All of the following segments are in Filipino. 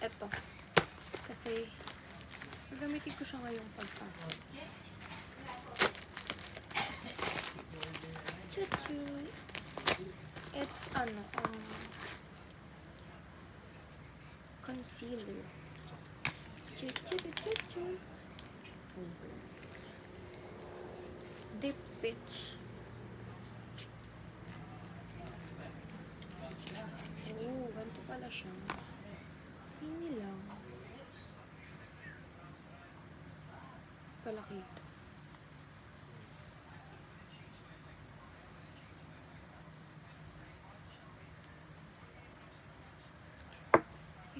Eto. Kasi, gagamitin ko siya ngayong pagpasok. Chuchu. It's, concealer. Chuchu. Dip Pitch. Oh, ganito pala siya. Hindi lang. Palaki ito.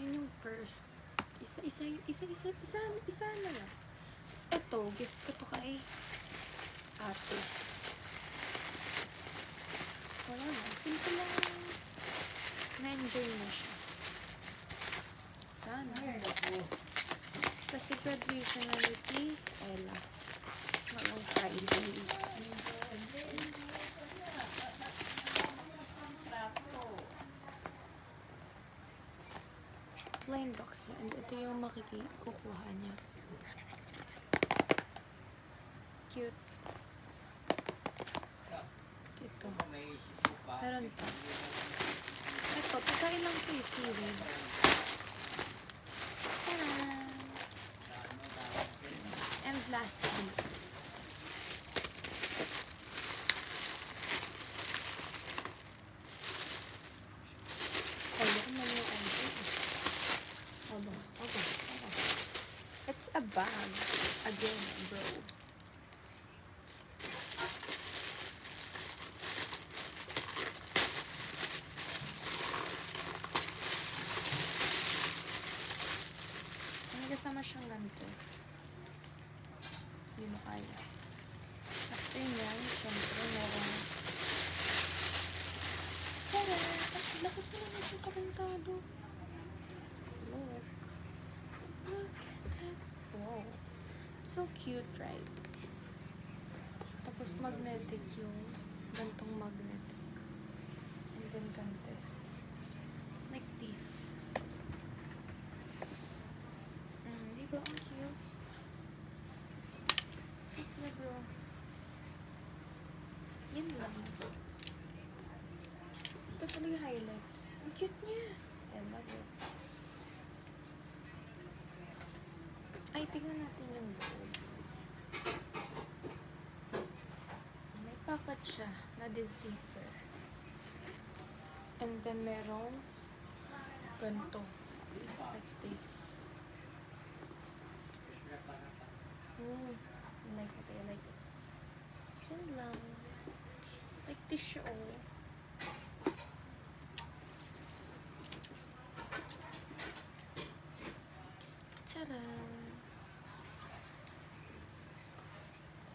Yun yung first. Isa na lang. Ito, gift ko to kay ate. Wala na. Simple lang. Na-enjoy na siya. Sana. Kasi graduation na ni Ella. Ngayong Friday. Plain box niya. And ito yung kukuha niya. Cute. Ito. Meron pa. Ito, pagkain lang ito yung seaweed. Taran! And lastly, it's a bag. Again, bro. May kasama siyang ganito. Hindi mo kaya. After nyan, syempre, meron. Tara! Lakot mo naman yung karantado. Look. Look at, wow. So cute, right? Tapos magnetic yung gantong magnetic. And then gantes. Like this. Diba ang cute? Cute na bro. Yan lang. Ito tuloy highlight. Ang cute niya. I love it. Ay, tingnan natin yung loob. May pocket siya na zipper. And then merong ganito. Like this. I like it. Yan lang. Like this siya, oh. Ta-da!